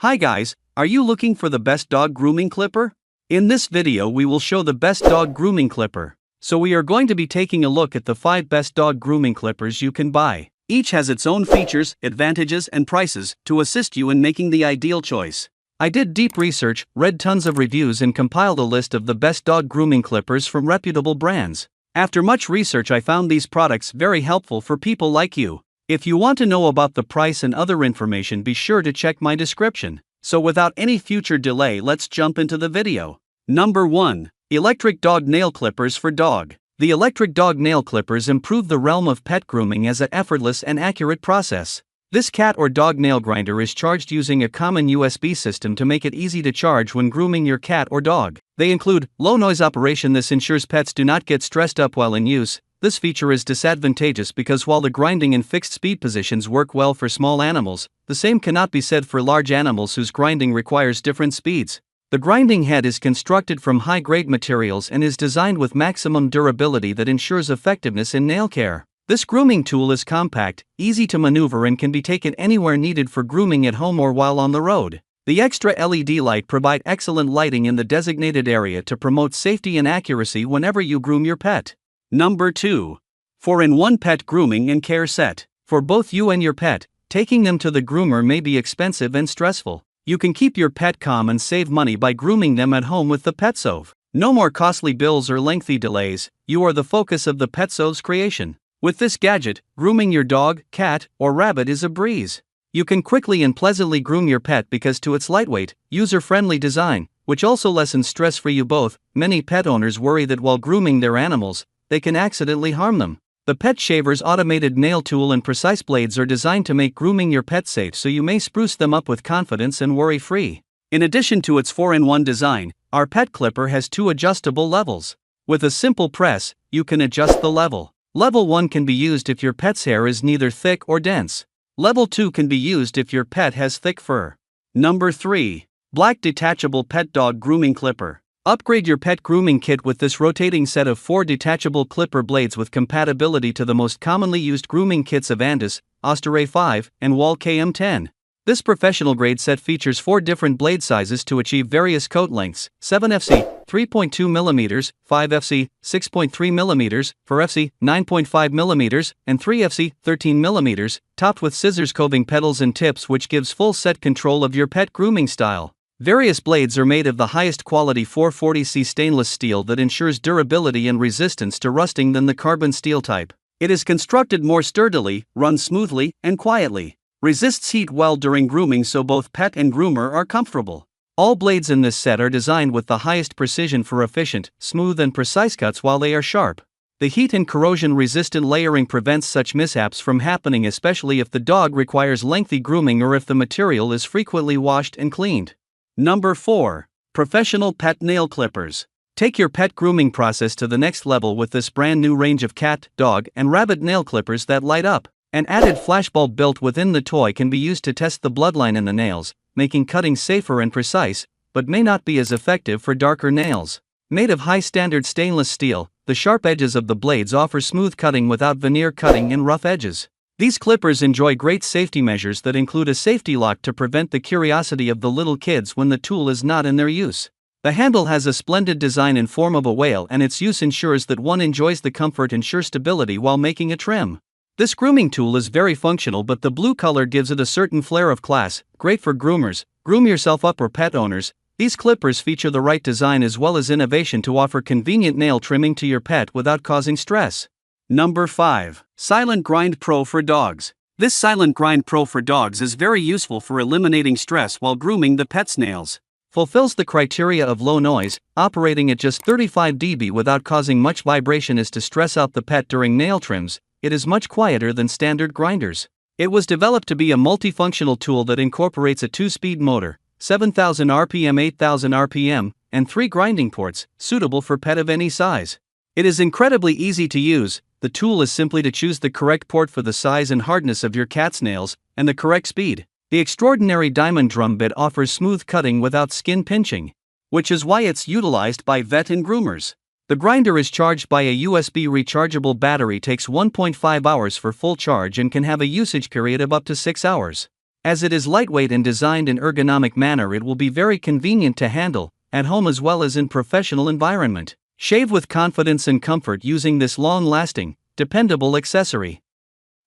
Hi guys, are you looking for the best dog grooming clipper? In this video we will show the best dog grooming clipper. So we are going to be taking a look at the 5 best dog grooming clippers you can buy. Each has its own features, advantages and prices to assist you in making the ideal choice. I did deep research, read tons of reviews and compiled a list of the best dog grooming clippers from reputable brands. After much research I found these products very helpful for people like you. If you want to know about the price and other information, be sure to check my description. So without any future delay, let's jump into the video. Number 1. Electric Dog Nail Clippers for Dog. The electric dog nail clippers improve the realm of pet grooming as an effortless and accurate process. This cat or dog nail grinder is charged using a common USB system to make it easy to charge when grooming your cat or dog. They include low noise operation. This ensures pets do not get stressed up while in use. This feature is disadvantageous because while the grinding and fixed speed positions work well for small animals, the same cannot be said for large animals whose grinding requires different speeds. The grinding head is constructed from high-grade materials and is designed with maximum durability that ensures effectiveness in nail care. This grooming tool is compact, easy to maneuver and can be taken anywhere needed for grooming at home or while on the road. The extra LED light provides excellent lighting in the designated area to promote safety and accuracy whenever you groom your pet. Number 2. 4-in-1 Pet Grooming and Care Set. For both you and your pet, taking them to the groomer may be expensive and stressful. You can keep your pet calm and save money by grooming them at home with the Petso. No more costly bills or lengthy delays, you are the focus of the Petso's creation. With this gadget, grooming your dog, cat, or rabbit is a breeze. You can quickly and pleasantly groom your pet because to its lightweight, user-friendly design, which also lessens stress for you both. Many pet owners worry that while grooming their animals, they can accidentally harm them. The Pet Shaver's automated nail tool and precise blades are designed to make grooming your pet safe, so you may spruce them up with confidence and worry-free. In addition to its 4-in-1 design, our pet clipper has 2 adjustable levels. With a simple press, you can adjust the level. Level 1 can be used if your pet's hair is neither thick or dense. Level 2 can be used if your pet has thick fur. Number 3. Black Detachable Pet Dog Grooming Clipper. Upgrade your pet grooming kit with this rotating set of 4 detachable clipper blades with compatibility to the most commonly used grooming kits of Andis, Osterray 5, and Wall KM10. This professional grade set features 4 different blade sizes to achieve various coat lengths: 7FC, 3.2 mm, 5FC, 6.3 mm, 4FC, 9.5 mm, and 3FC, 13 mm, topped with scissors coving pedals and tips, which gives full set control of your pet grooming style. Various blades are made of the highest quality 440C stainless steel that ensures durability and resistance to rusting than the carbon steel type. It is constructed more sturdily, runs smoothly, and quietly. Resists heat well during grooming, so both pet and groomer are comfortable. All blades in this set are designed with the highest precision for efficient, smooth and precise cuts while they are sharp. The heat and corrosion-resistant layering prevents such mishaps from happening, especially if the dog requires lengthy grooming or if the material is frequently washed and cleaned. Number 4. Professional Pet Nail Clippers. Take your pet grooming process to the next level with this brand new range of cat, dog, and rabbit nail clippers that light up. An added flashbulb built within the toy can be used to test the bloodline in the nails, making cutting safer and precise, but may not be as effective for darker nails. Made of high-standard stainless steel, the sharp edges of the blades offer smooth cutting without veneer cutting and rough edges. These clippers enjoy great safety measures that include a safety lock to prevent the curiosity of the little kids when the tool is not in their use. The handle has a splendid design in form of a whale, and its use ensures that one enjoys the comfort and sure stability while making a trim. This grooming tool is very functional, but the blue color gives it a certain flair of class, great for groomers, groom yourself up, or pet owners. These clippers feature the right design as well as innovation to offer convenient nail trimming to your pet without causing stress. Number 5. Silent Grind Pro for Dogs. This Silent Grind Pro for Dogs is very useful for eliminating stress while grooming the pet's nails. Fulfills the criteria of low noise, operating at just 35 dB without causing much vibration as to stress out the pet during nail trims. It is much quieter than standard grinders. It was developed to be a multifunctional tool that incorporates a 2-speed motor, 7,000 RPM, 8,000 RPM, and 3 grinding ports, suitable for pet of any size. It is incredibly easy to use. The tool is simply to choose the correct port for the size and hardness of your cat's nails, and the correct speed. The extraordinary diamond drum bit offers smooth cutting without skin pinching, which is why it's utilized by vet and groomers. The grinder is charged by a USB rechargeable battery, takes 1.5 hours for full charge and can have a usage period of up to 6 hours. As it is lightweight and designed in ergonomic manner, it will be very convenient to handle, at home as well as in professional environment. Shave with confidence and comfort using this long-lasting, dependable accessory.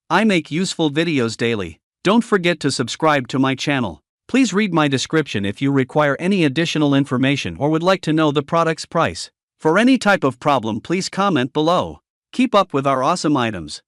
I make useful videos daily. Don't forget to subscribe to my channel. Please read my description if you require any additional information or would like to know the product's price. For any type of problem, please comment below. Keep up with our awesome items.